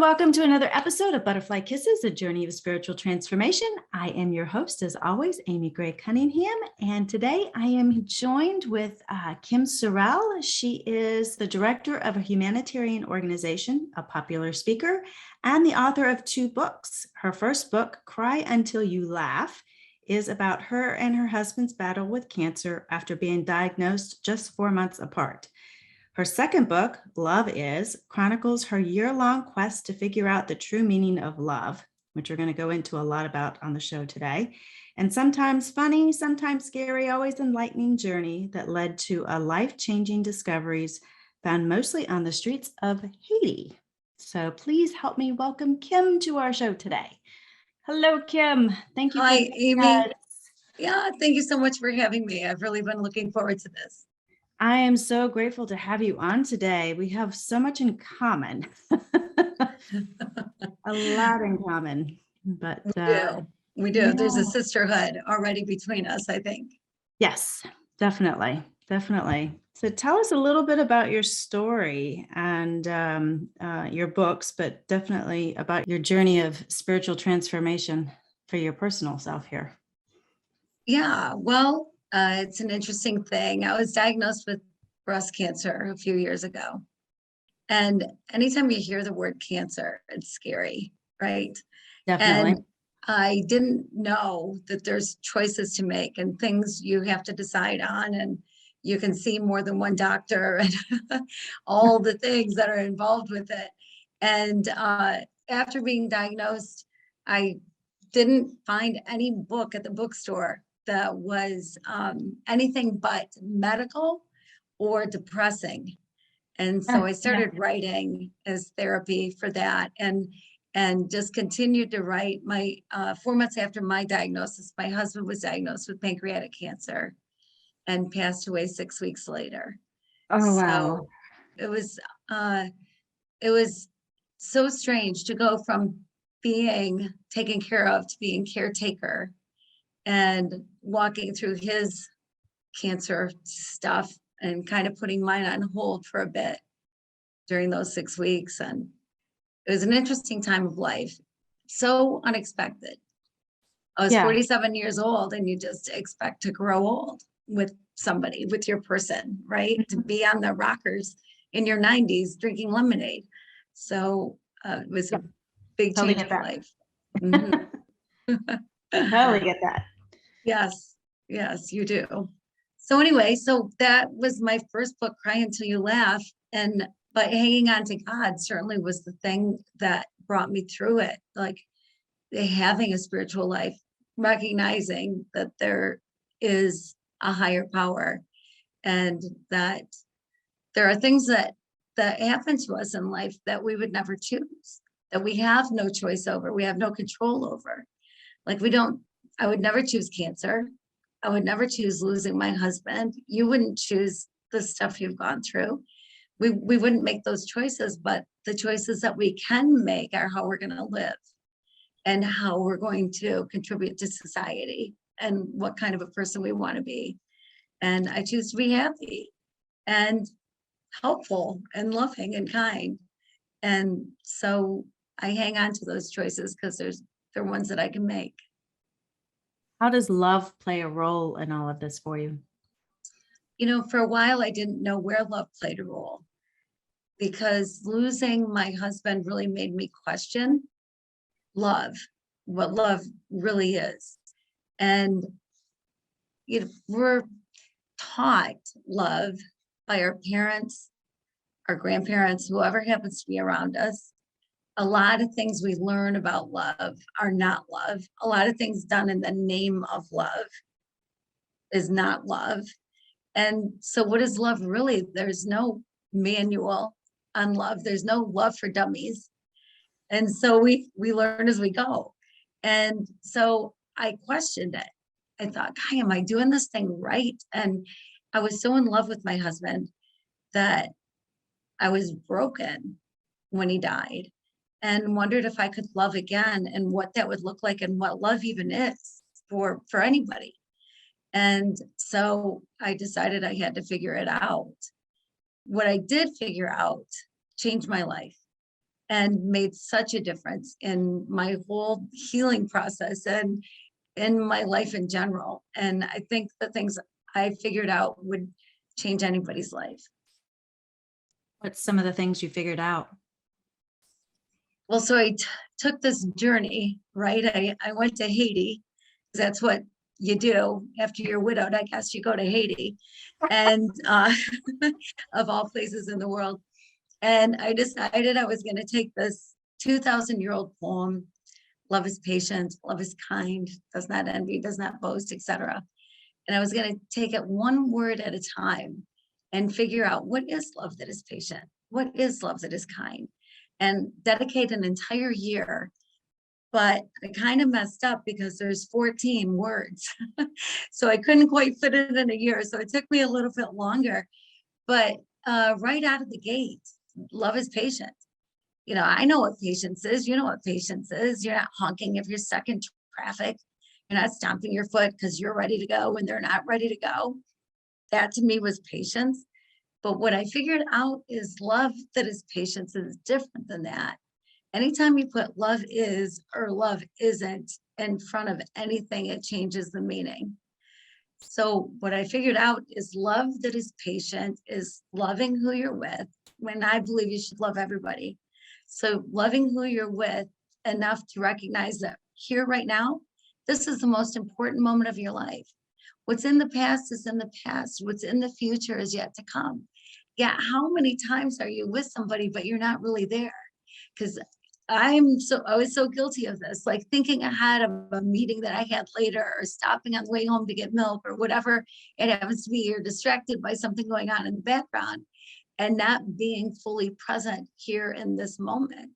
welcome to another episode of Butterfly Kisses, a journey of spiritual transformation. I am your host, as always, Amy Gray-Cunningham, and today I am joined with Kim Sorrelle. She is the director of a humanitarian organization, a popular speaker, and the author of 2 books. Her first book, Cry Until You Laugh, is about her and her husband's battle with cancer after being diagnosed just 4 months apart. Her second book, Love Is, chronicles her year-long quest to figure out the true meaning of love, which we're going to go into a lot about on the show today. And sometimes funny, sometimes scary, always enlightening journey that led to a life-changing discoveries found mostly on the streets of Haiti. So please help me welcome Kim to our show today. Hello, Kim. Thank you. Hi, Amy. Yeah, thank you so much for having me. I've really been looking forward to this. I am so grateful to have you on today. We have so much in common, a lot in common, but we do. There's a sisterhood already between us, I think. Yes, definitely. So tell us a little bit about your story and your books, but definitely about your journey of spiritual transformation for your personal self here. Yeah, well, it's an interesting thing. I was diagnosed with breast cancer a few years ago. And anytime you hear the word cancer, it's scary, right? Definitely. And I didn't know that there's choices to make and things you have to decide on, and you can see more than one doctor and all the things that are involved with it. And after being diagnosed, I didn't find any book at the bookstore that was anything but medical or depressing. And so I started writing as therapy for that, and just continued to write. My 4 months after my diagnosis, my husband was diagnosed with pancreatic cancer and passed away 6 weeks later. Oh, wow. So it was so strange to go from being taken care of to being caretaker and walking through his cancer stuff and kind of putting mine on hold for a bit during those 6 weeks. And it was an interesting time of life. So unexpected. I was 47 years old, and you just expect to grow old with somebody, with your person, right? Mm-hmm. To be on the rockers in your 90s drinking lemonade. So it was a big change in life. Mm-hmm. Totally get that. Yes, you do. So anyway, so that was my first book, Cry Until You Laugh. But hanging on to God certainly was the thing that brought me through it. Like having a spiritual life, recognizing that there is a higher power, and that there are things that happen to us in life that we would never choose, that we have no choice over, we have no control over. Like I would never choose cancer. I would never choose losing my husband. You wouldn't choose the stuff you've gone through. We wouldn't make those choices, but the choices that we can make are how we're going to live and how we're going to contribute to society and what kind of a person we want to be. And I choose to be happy and helpful and loving and kind. And so I hang on to those choices because they're ones that I can make. How does love play a role in all of this for you? You know, for a while, I didn't know where love played a role, because losing my husband really made me question love, what love really is. And we're taught love by our parents, our grandparents, whoever happens to be around us. A lot of things we learn about love are not love. A lot of things done in the name of love is not love. And so what is love really? There's no manual on love. There's no love for dummies. And so we learn as we go. And so I questioned it. I thought, God, am I doing this thing right? And I was so in love with my husband that I was broken when he died, and wondered if I could love again and what that would look like and what love even is for anybody. And so I decided I had to figure it out. What I did figure out changed my life. and made such a difference in my whole healing process and in my life in general. And I think the things I figured out would change anybody's life. What's some of the things you figured out? Well, so I took this journey, right? I went to Haiti. That's what you do after you're widowed. I guess you go to Haiti, and of all places in the world. And I decided I was going to take this 2,000-year-old poem, love is patient, love is kind, does not envy, does not boast, etc. And I was going to take it one word at a time and figure out what is love that is patient, what is love that is kind, and dedicate an entire year. But I kind of messed up because there's 14 words. So I couldn't quite fit it in a year. So it took me a little bit longer. But right out of the gate, love is patient. You know, I know what patience is. You know what patience is. You're not honking if you're stuck in traffic. You're not stomping your foot because you're ready to go when they're not ready to go. That to me was patience. But what I figured out is love that is patience is different than that. Anytime you put love is or love isn't in front of anything, it changes the meaning. So what I figured out is love that is patient is loving who you're with. When I believe you should love everybody. So loving who you're with enough to recognize that here right now, this is the most important moment of your life. What's in the past is in the past. What's in the future is yet to come. Yeah, how many times are you with somebody, but you're not really there? Because I was so guilty of this, like thinking ahead of a meeting that I had later or stopping on the way home to get milk or whatever it happens to be, or distracted by something going on in the background and not being fully present here in this moment.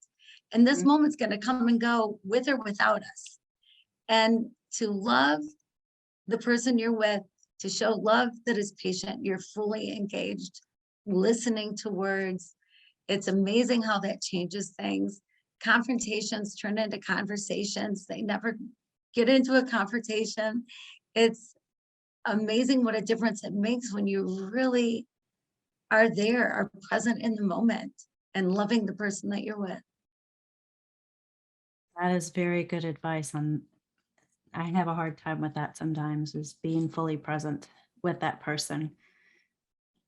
And this moment's going to come and go with or without us. And to love the person you're with, to show love that is patient, you're fully engaged, listening to words. It's amazing how that changes things. Confrontations turn into conversations. They never get into a confrontation. It's amazing what a difference it makes when you really are there, are present in the moment and loving the person that you're with. That is very good advice. I have a hard time with that sometimes, is being fully present with that person.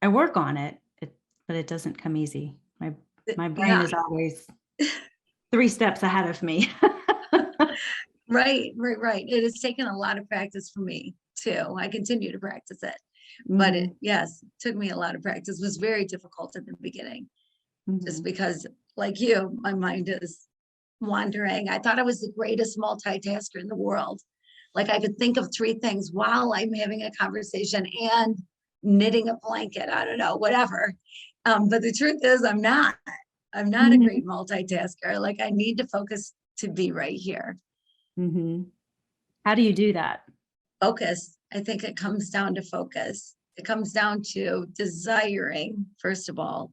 I work on it, but it doesn't come easy. My brain Yeah, is always 3 steps ahead of me. right. It has taken a lot of practice for me too. I continue to practice it, but it, yes, took me a lot of practice. It was very difficult at the beginning, just because like you, my mind is wandering. I thought I was the greatest multitasker in the world. Like I could think of 3 things while I'm having a conversation and knitting a blanket. I don't know, whatever. But the truth is I'm not a great multitasker. Like I need to focus to be right here. How do you do that? Focus. I think it comes down to focus. It comes down to desiring, first of all,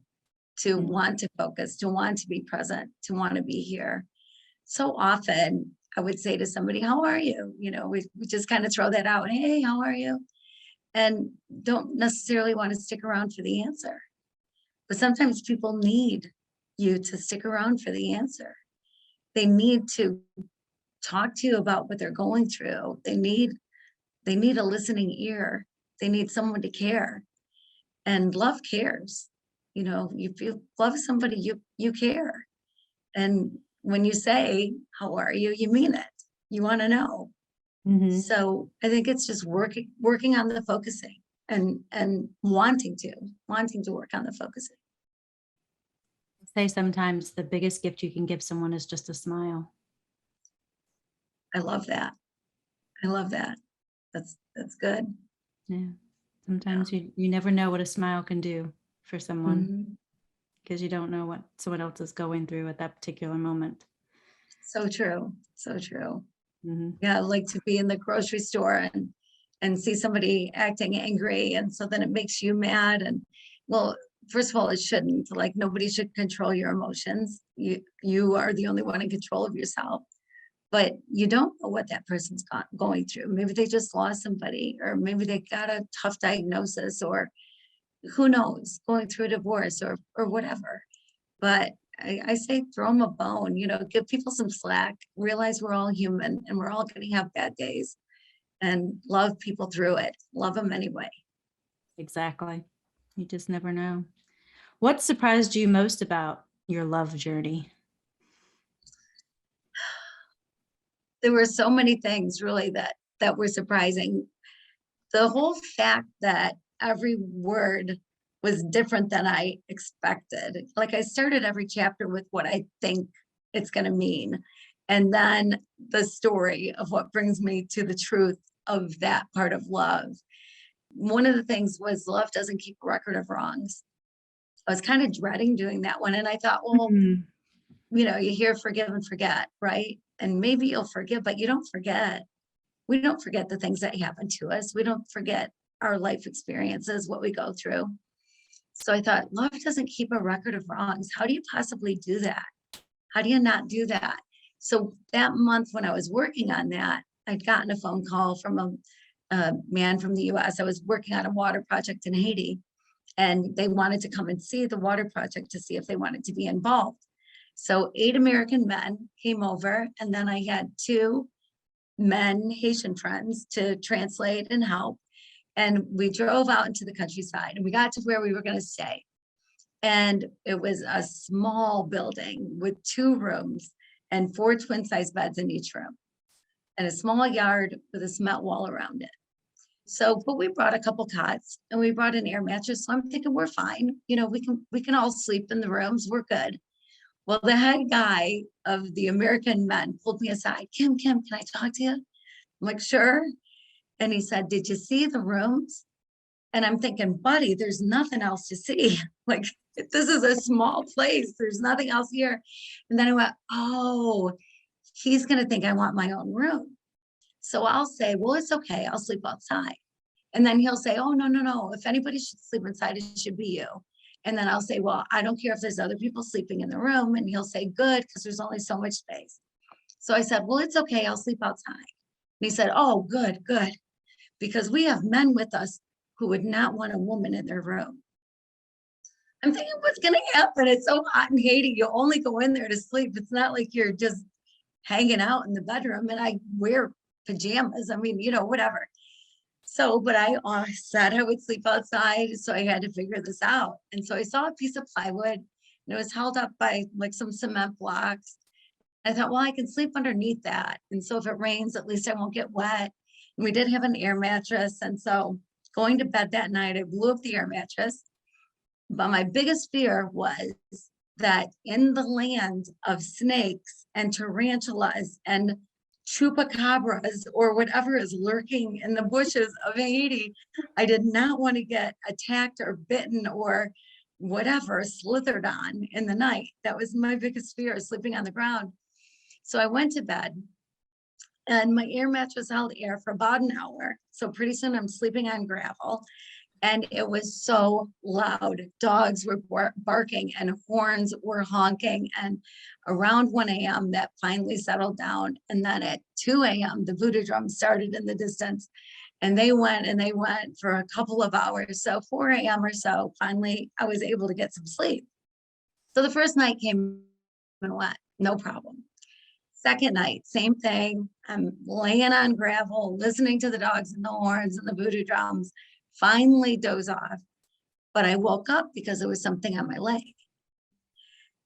to want to focus, to want to be present, to want to be here. So often I would say to somebody, how are you? You know, we just kind of throw that out. Hey, how are you? And don't necessarily want to stick around for the answer. But sometimes people need you to stick around for the answer. They need to talk to you about what they're going through. They need a listening ear. They need someone to care. And love cares. You know, if you love somebody, you care. And when you say, how are you? You mean it. You want to know. So I think it's just working on the focusing and wanting to work on the focusing. Say sometimes the biggest gift you can give someone is just a smile. I love that. That's good. Yeah. Sometimes you never know what a smile can do for someone, because you don't know what someone else is going through at that particular moment. So true. Yeah, I like to be in the grocery store and see somebody acting angry, and so then it makes you mad. And well, first of all, it shouldn't. Like nobody should control your emotions. You are the only one in control of yourself. But you don't know what that person's going through. Maybe they just lost somebody, or maybe they got a tough diagnosis, or who knows, going through a divorce or whatever. But I say throw them a bone, give people some slack, realize we're all human and we're all going to have bad days, and love people through it. Love them anyway. Exactly. You just never know. What surprised you most about your love journey? There were so many things really that were surprising. The whole fact that every word was different than I expected. Like, I started every chapter with what I think it's going to mean. And then the story of what brings me to the truth of that part of love. One of the things was love doesn't keep a record of wrongs. I was kind of dreading doing that one. And I thought, well, Mhm. you hear forgive and forget, right? And maybe you'll forgive, but you don't forget. We don't forget the things that happen to us. We don't forget our life experiences, what we go through. So I thought, love doesn't keep a record of wrongs. How do you possibly do that? How do you not do that? So that month when I was working on that, I'd gotten a phone call from a man from the US. I was working on a water project in Haiti, and they wanted to come and see the water project to see if they wanted to be involved. So 8 American men came over, and then I had 2 men, Haitian friends, to translate and help. And we drove out into the countryside, and we got to where we were going to stay. And it was a small building with 2 rooms and 4 twin size beds in each room, and a small yard with a cement wall around it. So, but we brought a couple cots and we brought an air mattress. So I'm thinking we're fine. We can all sleep in the rooms. We're good. Well, the head guy of the American men pulled me aside. Kim, can I talk to you? I'm like, sure. And he said, did you see the rooms? And I'm thinking, buddy, there's nothing else to see. Like, this is a small place. There's nothing else here. And then I went, oh, he's going to think I want my own room. So I'll say, well, it's okay. I'll sleep outside. And then he'll say, oh, no, no, no. If anybody should sleep inside, it should be you. And then I'll say, well, I don't care if there's other people sleeping in the room. And he'll say, good, because there's only so much space. So I said, well, it's okay. I'll sleep outside. And he said, oh, good, good. Because we have men with us who would not want a woman in their room. I'm thinking, what's going to happen? It's so hot in Haiti. You only go in there to sleep. It's not like you're just hanging out in the bedroom. And I wear pajamas. I mean, whatever. So, but I said I would sleep outside. So I had to figure this out. And so I saw a piece of plywood, and it was held up by like some cement blocks. I thought, well, I can sleep underneath that. And so if it rains, at least I won't get wet. And we did have an air mattress. And so going to bed that night, I blew up the air mattress. But my biggest fear was that in the land of snakes and tarantulas and chupacabras or whatever is lurking in the bushes of Haiti, I did not want to get attacked or bitten or whatever slithered on in the night. That was my biggest fear, sleeping on the ground. So I went to bed, and my air mattress held air for about an hour. So pretty soon I'm sleeping on gravel. And it was so loud. Dogs were barking and horns were honking. And around 1 a.m., that finally settled down. And then at 2 a.m., the voodoo drums started in the distance. And they went for a couple of hours. So 4 a.m. or so, finally, I was able to get some sleep. So the first night came and went, no problem. Second night, same thing. I'm laying on gravel, listening to the dogs and the horns and the voodoo drums. Finally doze off, but I woke up because there was something on my leg.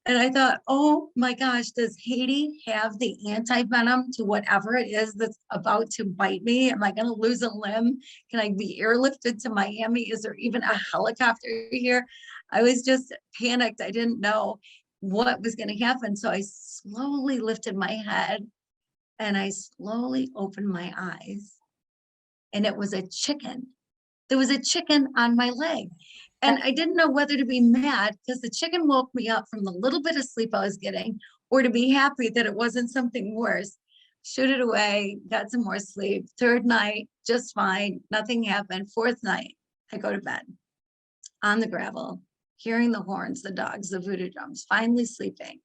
And I thought, oh my gosh, does Haiti have the anti-venom to whatever it is that's about to bite me? Am I going to lose a limb? Can I be airlifted to Miami? Is there even a helicopter here? I was just panicked. I didn't know what was going to happen. So I slowly lifted my head and I slowly opened my eyes, and it was a chicken. There was a chicken on my leg. And I didn't know whether to be mad because the chicken woke me up from the little bit of sleep I was getting, or to be happy that it wasn't something worse. Shoot it away, got some more sleep. Third night, just fine, nothing happened. Fourth night, I go to bed on the gravel, hearing the horns, the dogs, the voodoo drums, finally sleeping.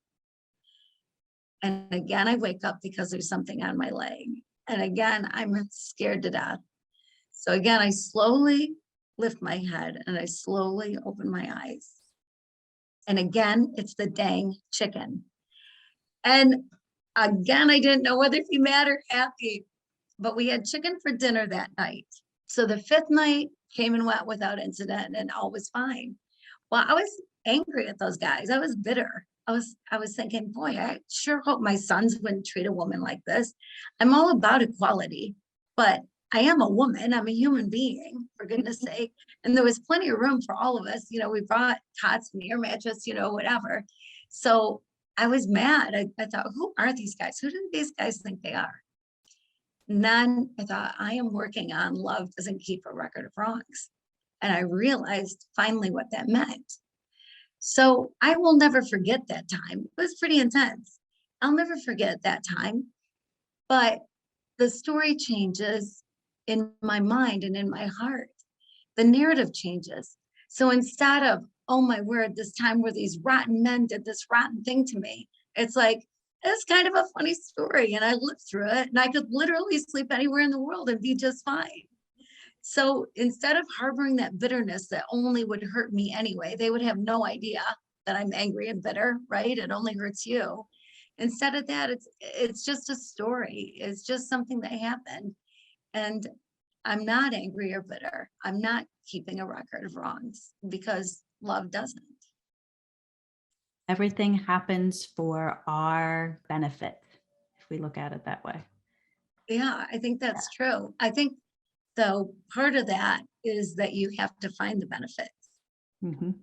And again, I wake up because there's something on my leg. And again, I'm scared to death. So again, I slowly lift my head and I slowly open my eyes. And again, it's the dang chicken. And again, I didn't know whether to be mad or happy, but we had chicken for dinner that night. So the fifth night came and went without incident and all was fine. Well, I was angry at those guys. I was bitter. I was thinking, boy, I sure hope my sons wouldn't treat a woman like this. I'm all about equality, but I am a woman. I'm a human being, for goodness sake. And there was plenty of room for all of us. You know, we brought cots and air mattress, you know, whatever. So I was mad. I thought, who are these guys? Who do these guys think they are? And then I thought, I am working on love doesn't keep a record of wrongs. And I realized finally what that meant. So I will never forget that time. It was pretty intense. I'll never forget that time. But the story changes in my mind and in my heart. The narrative changes. So instead of, oh my word, this time where these rotten men did this rotten thing to me, it's like, it's kind of a funny story. And I lived through it and I could literally sleep anywhere in the world and be just fine. So instead of harboring that bitterness that only would hurt me anyway, they would have no idea that I'm angry and bitter, right? It only hurts you. Instead of that, it's just a story. It's just something that happened. And I'm not angry or bitter. I'm not keeping a record of wrongs because love doesn't. Everything happens for our benefit, if we look at it that way. Yeah, I think that's true. I think though part of that is that you have to find the benefits, Mhm.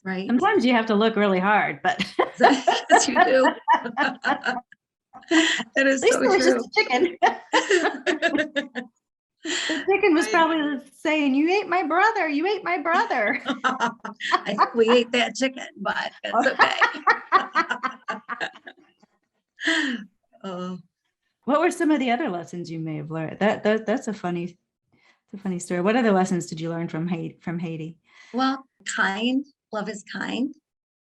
right? Sometimes you have to look really hard, but Yes, you do. That is at least so it was true. just a chicken. The chicken was Right. probably saying, "You ate my brother. You ate my brother." I think we ate that chicken, but it's okay. Oh, What were some of the other lessons you may have learned? That's a funny story. What other lessons did you learn from Haiti? well, kind. Love is kind.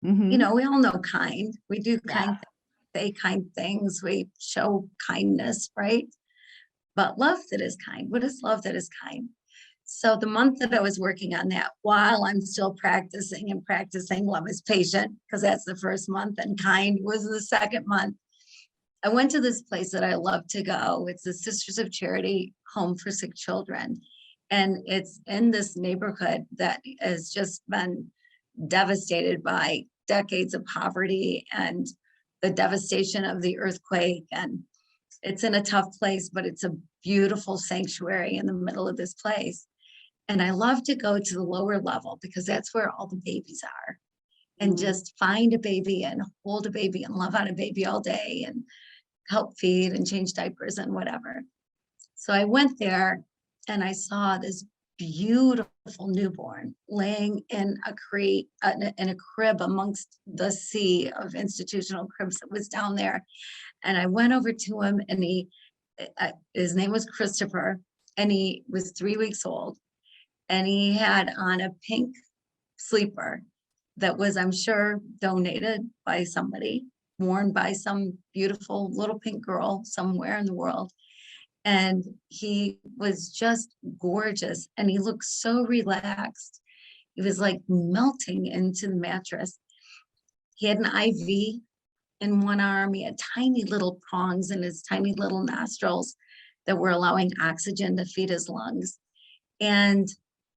You Mhm. know, we all know kind. We do Yeah. kind things, say kind things. We show kindness, right? But love that is kind. What is love that is kind? So the month that I was working on that, while I'm still practicing and practicing, love is patient, because that's the first month, and kind was the second month. I went to this place that I love to go. It's the Sisters of Charity Home for Sick Children. And it's in this neighborhood that has just been devastated by decades of poverty and the devastation of the earthquake. And it's in a tough place, but it's a beautiful sanctuary in the middle of this place. And I love to go to the lower level because that's where all the babies are. And just find a baby and hold a baby and love on a baby all day and help feed and change diapers and whatever. So I went there and I saw this beautiful newborn laying in a crate, in a crib amongst the sea of institutional cribs that was down there. And I went over to him and his name was Christopher, and he was 3 weeks old, and he had on a pink sleeper that was, I'm sure, donated by somebody, worn by some beautiful little pink girl somewhere in the world. And he was just gorgeous. And he looked so relaxed. He was like melting into the mattress. He had an IV in one arm. He had tiny little prongs in his tiny little nostrils that were allowing oxygen to feed his lungs. And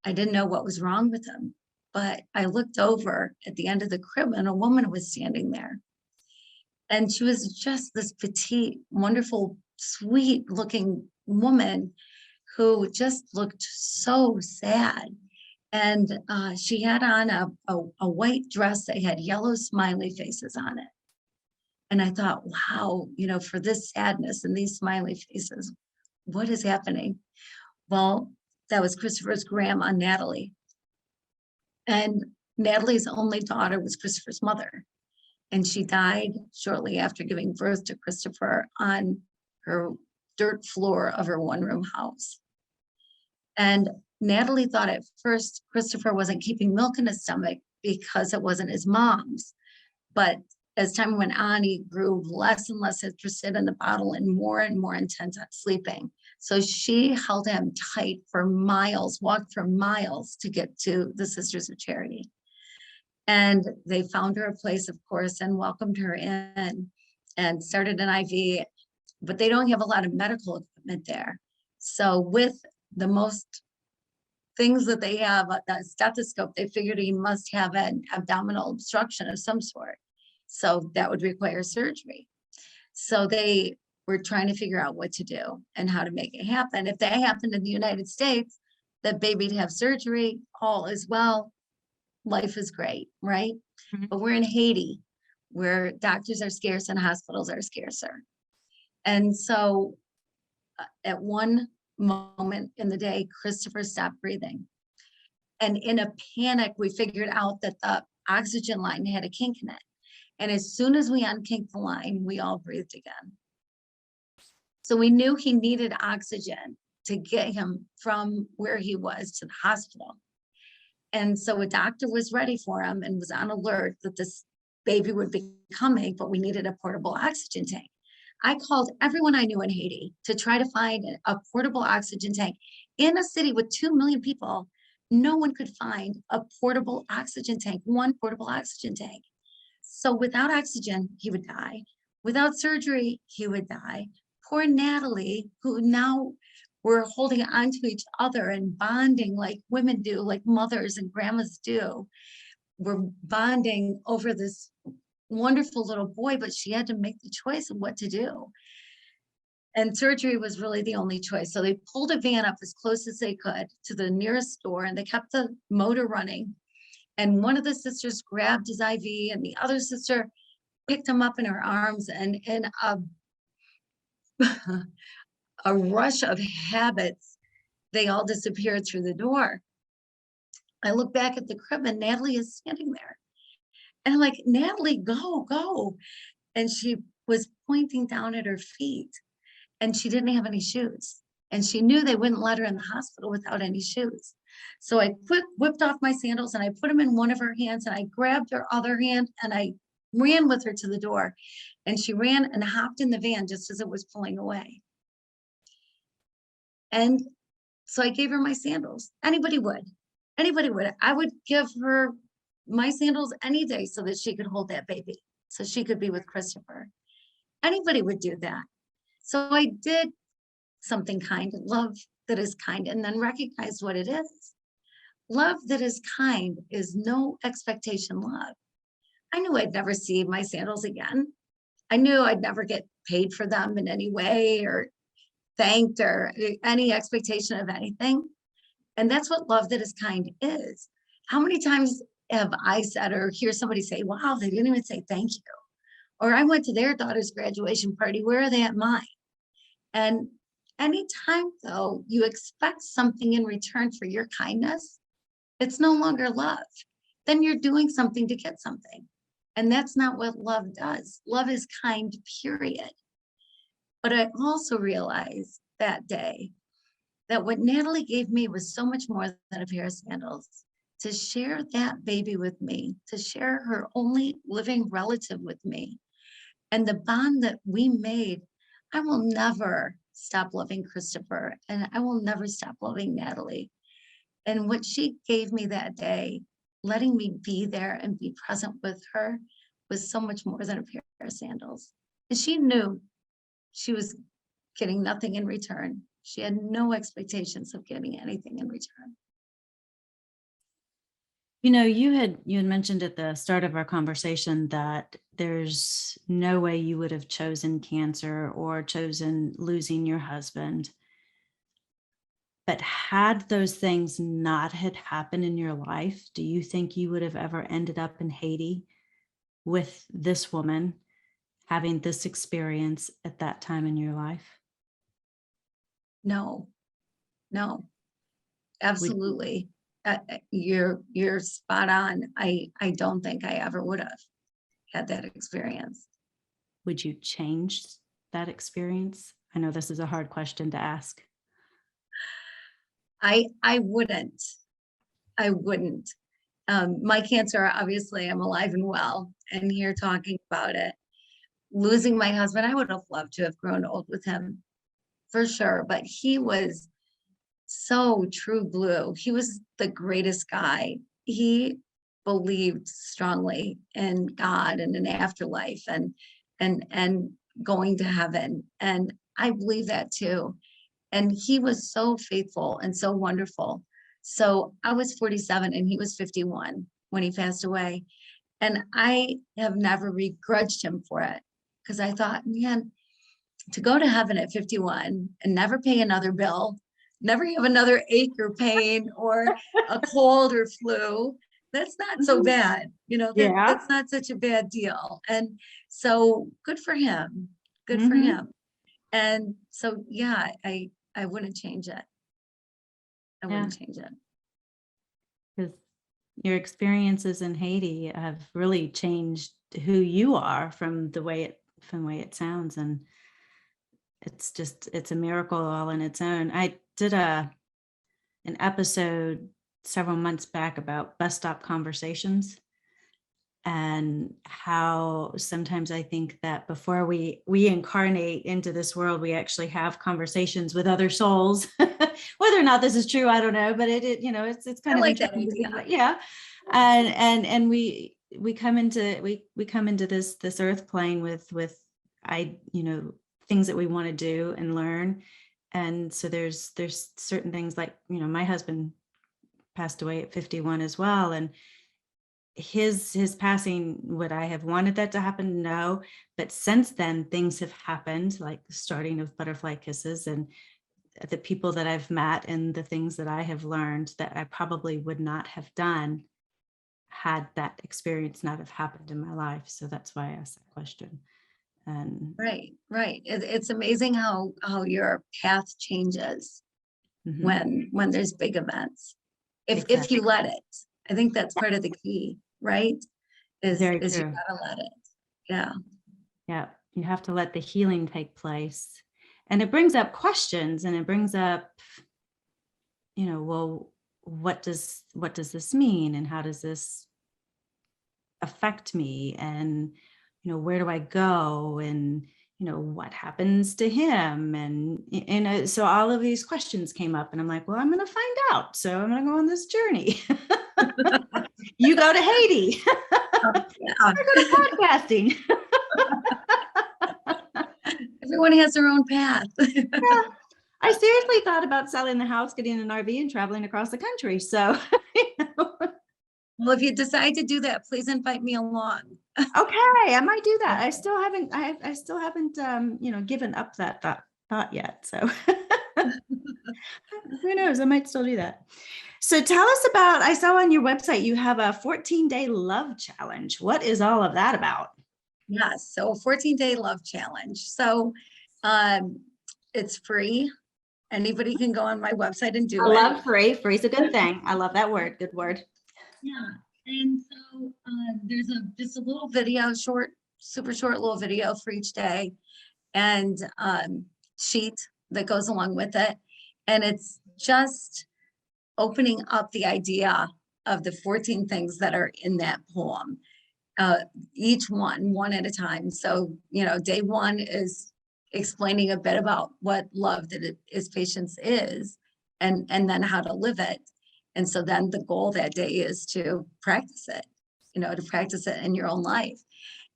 I didn't know what was wrong with him. But I looked over at the end of the crib and a woman was standing there. And she was just this petite, wonderful, sweet looking woman who just looked so sad. And she had on a white dress that had yellow smiley faces on it. And I thought, wow, you know, for this sadness and these smiley faces, what is happening? Well, that was Christopher's grandma, Natalie. And Natalie's only daughter was Christopher's mother. And she died shortly after giving birth to Christopher on her dirt floor of her one-room house. And Natalie thought at first Christopher wasn't keeping milk in his stomach because it wasn't his mom's. But as time went on, he grew less and less interested in the bottle and more intent on sleeping. So she held him tight for miles, walked for miles to get to the Sisters of Charity. And they found her a place, of course, and welcomed her in and started an IV, but they don't have a lot of medical equipment there. So with the most things that they have, that stethoscope, they figured he must have an abdominal obstruction of some sort. So that would require surgery. So they were trying to figure out what to do and how to make it happen. If that happened in the United States, that baby'd have surgery, all is well, life is great, right? Mhm. But we're in Haiti, where doctors are scarce and hospitals are scarcer. And so at one moment in the day, Christopher stopped breathing. And in a panic, we figured out that the oxygen line had a kink in it. And as soon as we unkinked the line, we all breathed again. So we knew he needed oxygen to get him from where he was to the hospital. And so a doctor was ready for him and was on alert that this baby would be coming, but we needed a portable oxygen tank. I called everyone I knew in Haiti to try to find a portable oxygen tank. In a city with 2 million people, no one could find a portable oxygen tank, one portable oxygen tank. So without oxygen, he would die. Without surgery, he would die. Poor Natalie, who now we're holding on to each other and bonding like women do, like mothers and grandmas do. We're bonding over this wonderful little boy, but she had to make the choice of what to do. And surgery was really the only choice. So they pulled a van up as close as they could to the nearest store, and they kept the motor running. And one of the sisters grabbed his IV and the other sister picked him up in her arms, and in a rush of habits, they all disappeared through the door. I look back at the crib and Natalie is standing there. And I'm like, Natalie, go, go. And she was pointing down at her feet and she didn't have any shoes. And she knew they wouldn't let her in the hospital without any shoes. So I whipped off my sandals and I put them in one of her hands and I grabbed her other hand and I ran with her to the door. And she ran and hopped in the van just as it was pulling away. And so I gave her my sandals. Anybody would. Anybody would. I would give her my sandals any day so that she could hold that baby, so she could be with Christopher. Anybody would do that. So I did something kind, love that is kind, and then recognized what it is. Love that is kind is no expectation love. I knew I'd never see my sandals again. I knew I'd never get paid for them in any way or thanked or any expectation of anything. And that's what love that is kind is. How many times have I said or hear somebody say, wow, they didn't even say thank you. Or I went to their daughter's graduation party. Where are they at mine? And anytime though, you expect something in return for your kindness, it's no longer love. Then you're doing something to get something. And that's not what love does. Love is kind, period. But I also realized that day that what Natalie gave me was so much more than a pair of sandals. To share that baby with me, to share her only living relative with me, and the bond that we made, I will never stop loving Christopher, and I will never stop loving Natalie. And what she gave me that day, letting me be there and be present with her, was so much more than a pair of sandals. And she knew she was getting nothing in return. She had no expectations of getting anything in return. You know, you had mentioned at the start of our conversation that there's no way you would have chosen cancer or chosen losing your husband. But had those things not had happened in your life, do you think you would have ever ended up in Haiti with this woman having this experience at that time in your life? No, no, Would absolutely. You're spot on. I don't think I ever would have had that experience. would you change that experience? I know this is a hard question to ask. I wouldn't. I wouldn't. My cancer, obviously, I'm alive and well, and here talking about it. Losing my husband, I would have loved to have grown old with him for sure, but he was so true blue. He was the greatest guy. He believed strongly in God and an afterlife and going to heaven. And I believe that too. And he was so faithful and so wonderful. So I was 47 and he was 51 when he passed away. And I have never begrudged him for it, because I thought, man, to go to heaven at 51 and never pay another bill, never have another ache or pain or a cold or flu, that's not so bad. Yeah. That's not such a bad deal. And so good for him. Good for Mhm. him. And so, yeah, I wouldn't change it. I Yeah. wouldn't change it. Because your experiences in Haiti have really changed who you are from the way it sounds. And it's a miracle all in its own. I did an episode several months back about bus stop conversations, and how sometimes I think that before we incarnate into this world, we actually have conversations with other souls. Whether or not this is true, I don't know, but it's kind I of like that interesting. idea. Yeah. And we come into this earth plane with things that we want to do and learn. And so there's certain things, like, my husband passed away at 51 as well. And his passing, would I have wanted that to happen? No. But since then, things have happened, like the starting of Butterfly Kisses and the people that I've met and the things that I have learned that I probably would not have done had that experience not have happened in my life. So that's why I asked that question. And Right. It's amazing how your path changes mhm, when there's big events. If exactly. you let it. I think that's part of the key, right? Is Very you true. gotta let it. Yeah. Yeah. You have to let the healing take place. And it brings up questions, and it brings up, well, what does this mean? And how does this affect me? And, where do I go? And, what happens to him? And so all of these questions came up, and I'm like, well, I'm going to find out. So I'm going to go on this journey. You go to Haiti. Yeah. I go to podcasting. Everyone has their own path. Yeah. I seriously thought about selling the house, getting an RV, and traveling across the country. So, Well, if you decide to do that, please invite me along. okay, I might do that. I still haven't given up that thought yet. So who knows? I might still do that. So tell us about, I saw on your website you have a 14-day love challenge. What is all of that about? Yes, so 14-day love challenge. So um, it's free. Anybody can go on my website and I do it. love free. Free's a good thing. I love that word. Good word. Yeah. And so there's just a little video, super short little video for each day, and sheet that goes along with it. And it's just opening up the idea of the 14 things that are in that poem. Each one at a time. So, day one is explaining a bit about what love that is patience is, and then how to live it. And so then the goal that day is to practice it, to practice it in your own life.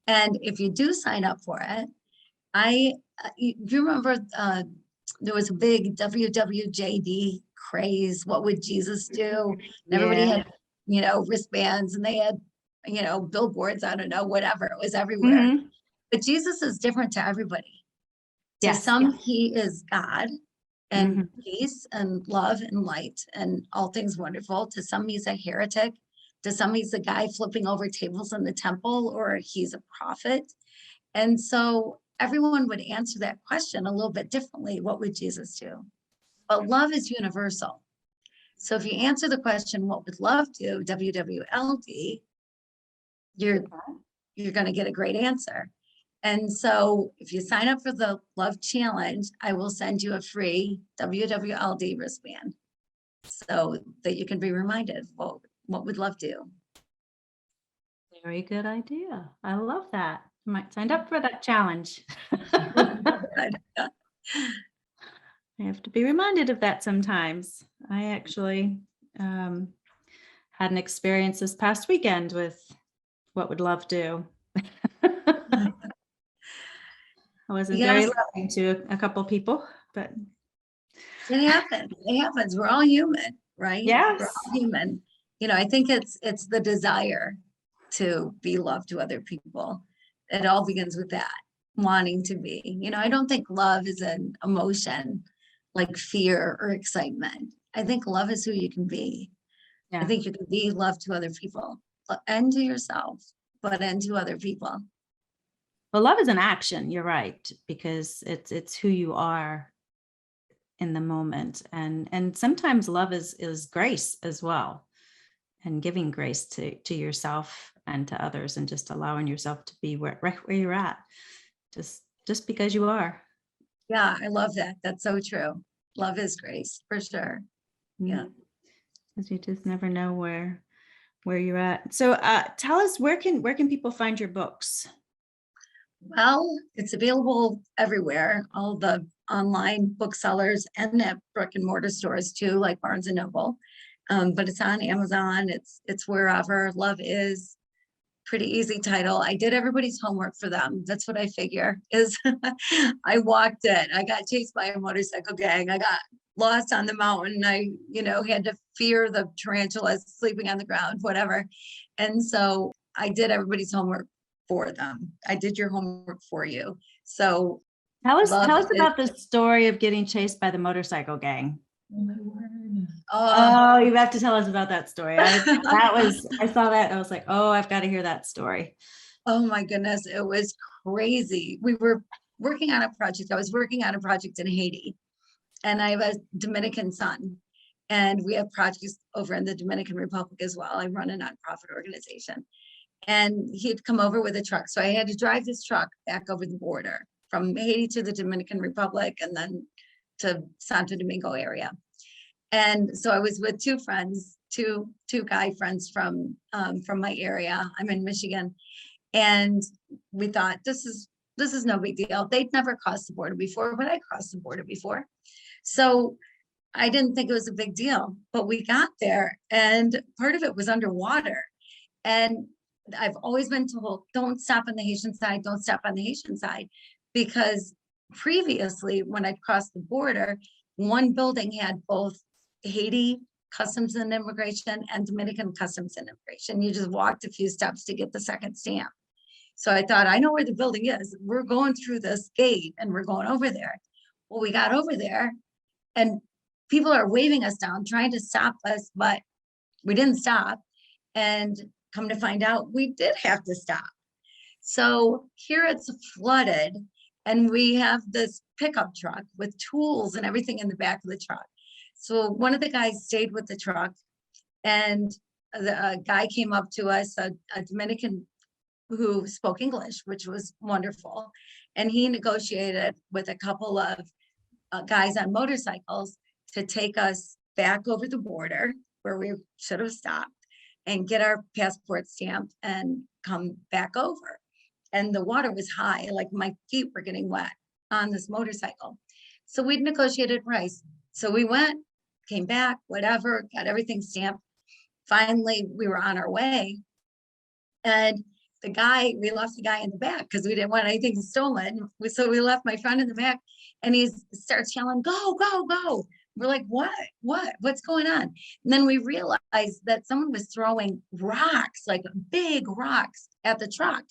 And if you do sign up for it, you remember there was a big WWJD craze. What would Jesus do? And everybody Yeah. had, wristbands, and they had, billboards. I don't know, whatever. It was everywhere. Mm-hmm. But Jesus is different to everybody. To Yes. some, he is God and Mm-hmm. peace and love and light and all things wonderful. To some, he's a heretic. To some, he's a guy flipping over tables in the temple, or he's a prophet. And so everyone would answer that question a little bit differently. What would Jesus do? But love is universal. So if you answer the question, what would love do, WWLD, you're going to get a great answer. And so if you sign up for the love challenge, I will send you a free WWLD wristband so that you can be reminded, well, what would love do? Very good idea. I love that. I might sign up for that challenge. I have to be reminded of that sometimes. I actually had an experience this past weekend with what would love do. I wasn't very Yes, loving to a couple people, but it happens. It happens. We're all human, right? We're yes. all human. I think it's the desire to be loved to other people. It all begins with that, wanting to be. I don't think love is an emotion like fear or excitement. I think love is who you can be. I Yeah. think you can be love to other people and to yourself, but and to other people. Well, love is an action, you're right, because it's who you are in the moment. And sometimes love is grace as well, and giving grace to yourself and to others, and just allowing yourself to be right where you're at, just because you are. Yeah, I love that. That's so true. Love is grace for sure. Yeah. Because you just never know where you're at. So tell us, where can people find your books? Well, it's available everywhere, all the online booksellers and at brick and mortar stores too, like Barnes and Noble. But it's on Amazon. It's wherever. Love is pretty easy title. I did everybody's homework for them. That's what I figure is I walked it. I got chased by a motorcycle gang. I got lost on the mountain. I, had to fear the tarantulas sleeping on the ground, whatever. And so I did everybody's homework for them. I did your homework for you. So Tell us love tell us is, about the story of getting chased by the motorcycle gang. oh my word. Oh, you have to tell us about that story. I saw that. I was like, oh, I've got to hear that story. Oh my goodness, it was crazy. We were working on a project. I was working on a project in Haiti, and I have a Dominican son, and we have projects over in the Dominican Republic as well. I run a nonprofit organization, and he'd come over with a truck. So I had to drive this truck back over the border from Haiti to the Dominican Republic and then to Santo Domingo area. And so I was with two friends, two guy friends from my area. I'm in Michigan. And we thought this is no big deal. They'd never crossed the border before, but I crossed the border before. So I didn't think it was a big deal, but we got there and part of it was underwater. And I've always been told, don't stop on the Haitian side, don't stop on the Haitian side. Because previously, when I crossed the border, one building had both Haiti Customs and Immigration and Dominican Customs and Immigration. You just walked a few steps to get the second stamp. So I thought, I know where the building is. We're going through this gate and we're going over there. Well, we got over there and people are waving us down, trying to stop us, but we didn't stop. And come to find out, we did have to stop. So here it's flooded and we have this pickup truck with tools and everything in the back of the truck. So one of the guys stayed with the truck and the guy came up to us, a Dominican who spoke English, which was wonderful. And he negotiated with a couple of guys on motorcycles to take us back over the border where we should have stopped and get our passport stamped and come back over. And the water was high, like my feet were getting wet on this motorcycle. So we'd negotiated price. So we went, came back, whatever, got everything stamped. Finally, we were on our way. And we left the guy in the back because we didn't want anything stolen. So we left my friend in the back and he starts yelling, go, go, go. We're like, what's going on? And then we realized that someone was throwing rocks, like big rocks at the truck.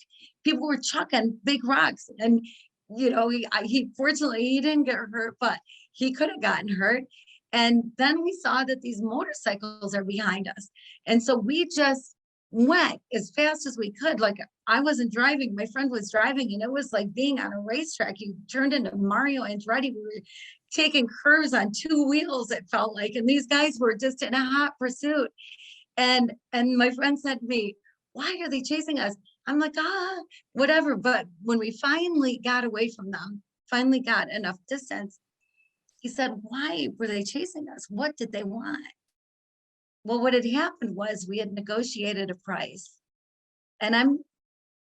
People were chucking big rocks. And, he fortunately, he didn't get hurt, but he could have gotten hurt. And then we saw that these motorcycles are behind us. And so we just went as fast as we could. Like I wasn't driving, my friend was driving, and it was like being on a racetrack. You turned into Mario Andretti. We were taking curves on two wheels, it felt like, and these guys were just in a hot pursuit. And my friend said to me, why are they chasing us? I'm like, whatever. But when we finally got away from them, finally got enough distance, he said, why were they chasing us? What did they want? Well, what had happened was we had negotiated a price, and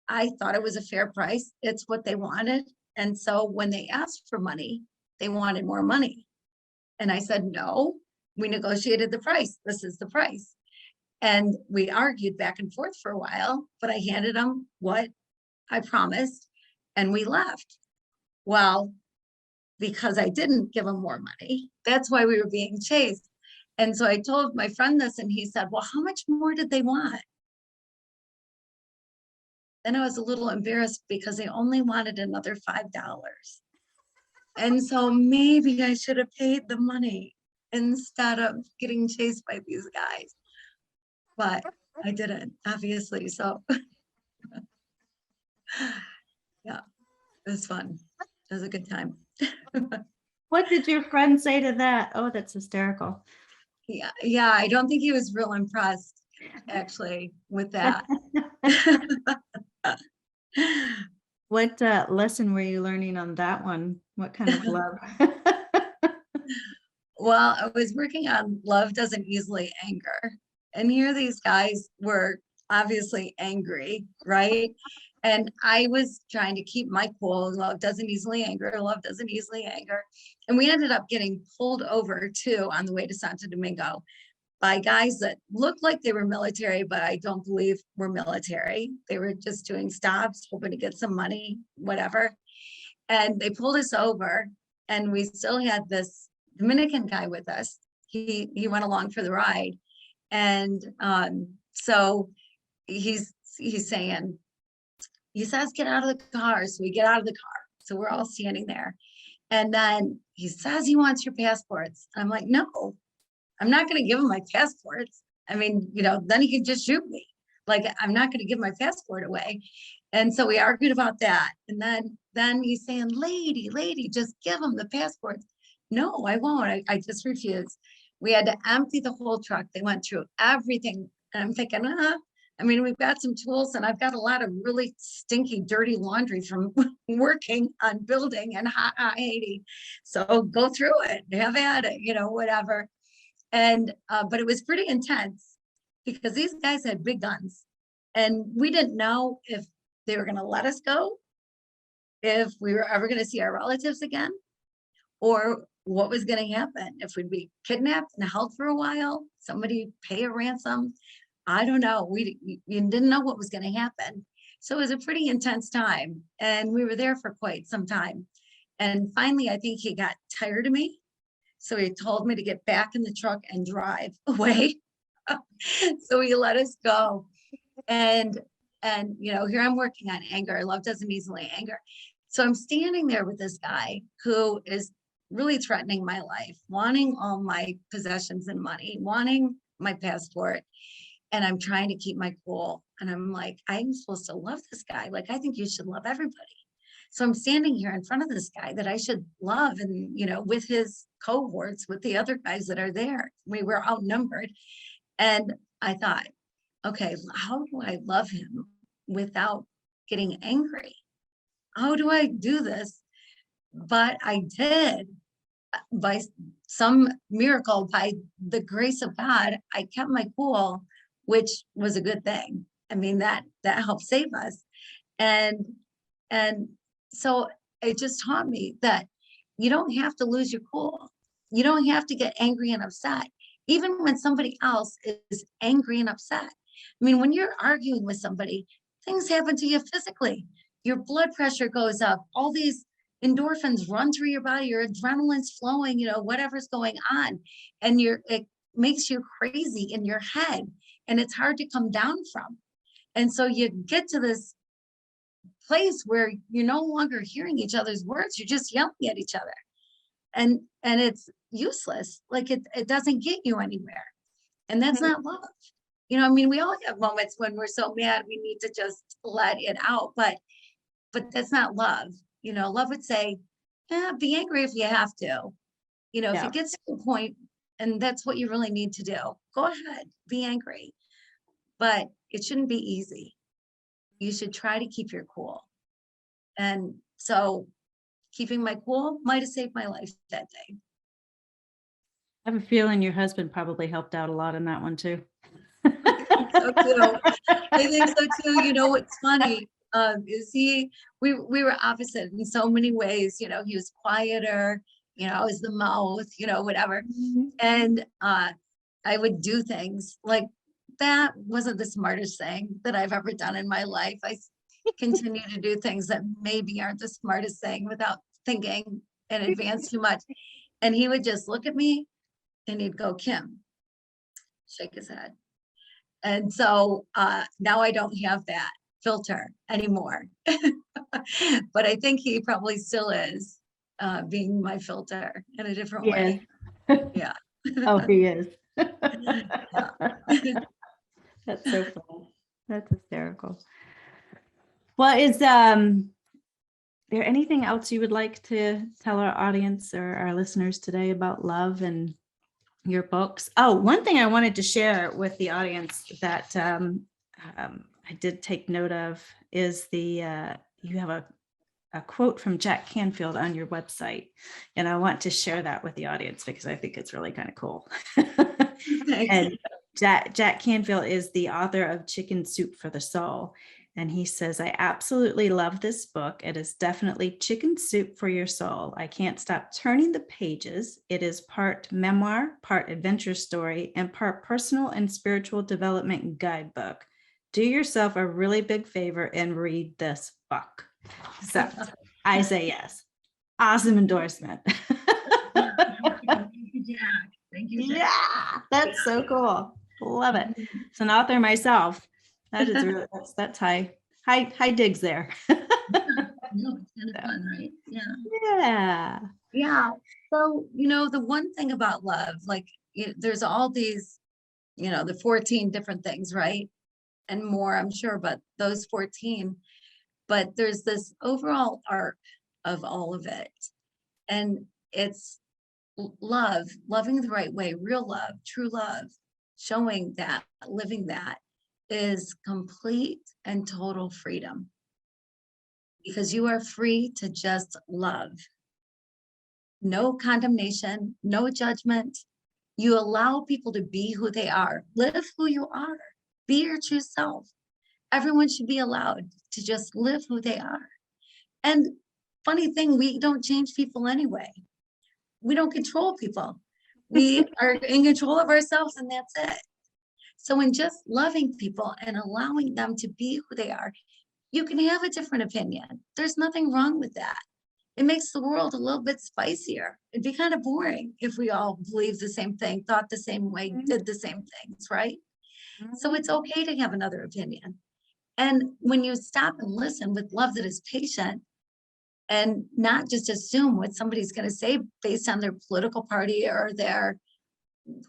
I thought it was a fair price. It's what they wanted. And so when they asked for money, they wanted more money. And I said, no, we negotiated the price. This is the price. And we argued back and forth for a while, but I handed him what I promised and we left. Well, because I didn't give him more money, that's why we were being chased. And so I told my friend this and he said, well, how much more did they want? Then I was a little embarrassed because they only wanted another $5. And so maybe I should have paid the money instead of getting chased by these guys. But I didn't, obviously. So yeah, it was fun. It was a good time. What did your friend say to that? Oh, that's hysterical. Yeah, I don't think he was real impressed actually with that. What lesson were you learning on that one? What kind of love? Well, I was working on Love Doesn't Easily Anger. And here these guys were obviously angry, right? And I was trying to keep my cool. Love doesn't easily anger. Love doesn't easily anger. And we ended up getting pulled over too on the way to Santo Domingo by guys that looked like they were military, but I don't believe were military. They were just doing stops, hoping to get some money, whatever. And they pulled us over and we still had this Dominican guy with us. He went along for the ride. And so he's saying, he says, get out of the car. So we get out of the car. So we're all standing there. And then he says he wants your passports. I'm like, no, I'm not going to give him my passports. I mean, then he could just shoot me. Like, I'm not going to give my passport away. And so we argued about that. And then he's saying, lady, just give him the passports. No, I won't. I just refuse. We had to empty the whole truck. They went through everything. And I'm thinking, I mean, we've got some tools and I've got a lot of really stinky, dirty laundry from working on building in Haiti. So go through it, have at it, whatever. And, but it was pretty intense because these guys had big guns and we didn't know if they were going to let us go, if we were ever going to see our relatives again, or what was going to happen, if we'd be kidnapped and held for a while, somebody pay a ransom. I don't know. You didn't know what was going to happen. So it was a pretty intense time and we were there for quite some time. And finally, I think he got tired of me. So he told me to get back in the truck and drive away. So he let us go. And here I'm working on anger. Love doesn't easily anger. So I'm standing there with this guy who is really threatening my life, wanting all my possessions and money, wanting my passport. And I'm trying to keep my cool. And I'm like, I'm supposed to love this guy. Like, I think you should love everybody. So I'm standing here in front of this guy that I should love. And, with his cohorts, with the other guys that are there, we were outnumbered. And I thought, okay, how do I love him without getting angry? How do I do this? But I did. By some miracle, by the grace of God, I kept my cool, which was a good thing. I mean, that helped save us. And so it just taught me that you don't have to lose your cool. You don't have to get angry and upset, even when somebody else is angry and upset. I mean, when you're arguing with somebody, things happen to you physically. Your blood pressure goes up, all these endorphins run through your body, your adrenaline's flowing, whatever's going on. And it makes you crazy in your head and it's hard to come down from. And so you get to this place where you're no longer hearing each other's words, you're just yelling at each other. And it's useless. Like it doesn't get you anywhere. And that's not love. I mean, we all have moments when we're so mad, we need to just let it out, but that's not love. Love would say, be angry if you have to. If it gets to a point and that's what you really need to do, go ahead, be angry. But it shouldn't be easy. You should try to keep your cool. And so keeping my cool might have saved my life that day. I have a feeling your husband probably helped out a lot in that one too. So too. I think so too. What's funny is we were opposite in so many ways. He was quieter, I was the mouth, whatever. Mm-hmm. And I would do things like that wasn't the smartest thing that I've ever done in my life. I continue to do things that maybe aren't the smartest thing without thinking in advance too much. And he would just look at me and he'd go, Kim, shake his head. And so now I don't have that filter anymore. But I think he probably still is being my filter in a different way. Yeah. Oh, he is. Yeah. That's so funny. That's hysterical. Well, is there anything else you would like to tell our audience or our listeners today about love and your books? Oh, one thing I wanted to share with the audience that I did take note of is you have a quote from Jack Canfield on your website, and I want to share that with the audience because I think it's really kind of cool. And Jack Canfield is the author of Chicken Soup for the Soul. And he says, I absolutely love this book. It is definitely chicken soup for your soul. I can't stop turning the pages. It is part memoir, part adventure story, and part personal and spiritual development guidebook. Do yourself a really big favor and read this book. So I say yes. Awesome endorsement. Thank you, Jack. Thank you, Jack. Yeah, that's so cool. Love it. As an author myself, that is really, that's high digs there. No, it's kind of fun, right? Yeah. Yeah. Yeah. So, the one thing about love, like there's all these, the 14 different things, right? And more, I'm sure, but those 14, but there's this overall arc of all of it. And it's love, loving the right way, real love, true love, showing that, living that is complete and total freedom. Because you are free to just love. No condemnation, no judgment. You allow people to be who they are. Live who you are. Be your true self. Everyone should be allowed to just live who they are. And funny thing, we don't change people anyway. We don't control people. We are in control of ourselves, and that's it. So in just loving people and allowing them to be who they are, you can have a different opinion. There's nothing wrong with that. It makes the world a little bit spicier. It'd be kind of boring if we all believed the same thing, thought the same way, did the same things, right? So it's okay to have another opinion. And when you stop and listen with love that is patient and not just assume what somebody's going to say based on their political party or their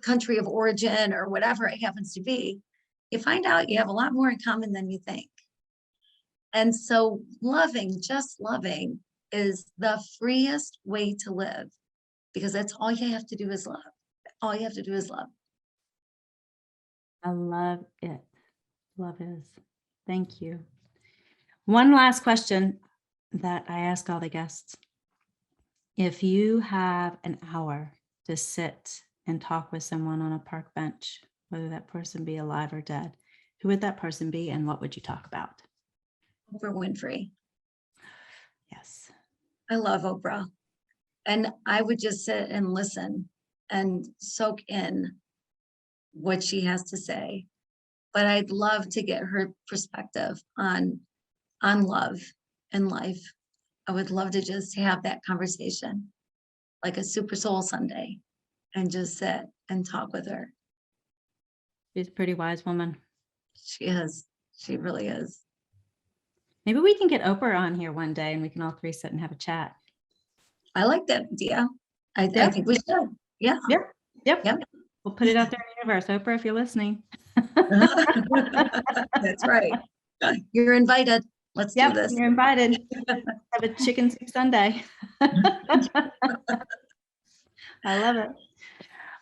country of origin or whatever it happens to be, you find out you have a lot more in common than you think. And so loving, just loving, is the freest way to live, because that's all you have to do is love. All you have to do is love. I love it. Love is. Thank you. One last question that I ask all the guests. If you have an hour to sit and talk with someone on a park bench, whether that person be alive or dead, who would that person be and what would you talk about? Oprah Winfrey. Yes. I love Oprah. And I would just sit and listen and soak in what she has to say. But I'd love to get her perspective on love and life. I would love to just have that conversation like a Super Soul Sunday and just sit and talk with her. She's a pretty wise woman. She is. She really is. Maybe we can get Oprah on here one day and we can all three sit and have a chat. I like that idea. I think we should. Yeah. Yep. We'll put it out there in the universe. Oprah, if you're listening. That's right. You're invited. Let's do this. You're invited. Have a chicken soup Sunday. I love it.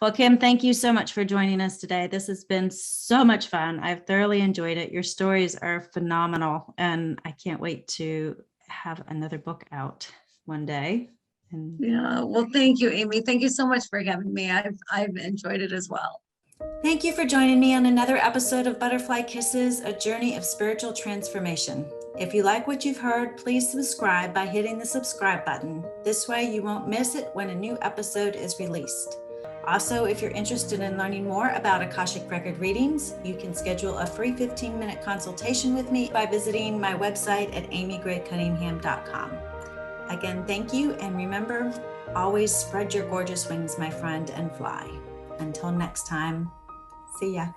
Well, Kim, thank you so much for joining us today. This has been so much fun. I've thoroughly enjoyed it. Your stories are phenomenal, and I can't wait to have another book out one day. Yeah, well, thank you, Amy. Thank you so much for having me. I've enjoyed it as well. Thank you for joining me on another episode of Butterfly Kisses, a journey of spiritual transformation. If you like what you've heard, please subscribe by hitting the subscribe button. This way you won't miss it when a new episode is released. Also, if you're interested in learning more about Akashic Record readings, you can schedule a free 15-minute consultation with me by visiting my website at amygray-cunningham.com. Again, thank you, and remember, always spread your gorgeous wings, my friend, and fly. Until next time, see ya.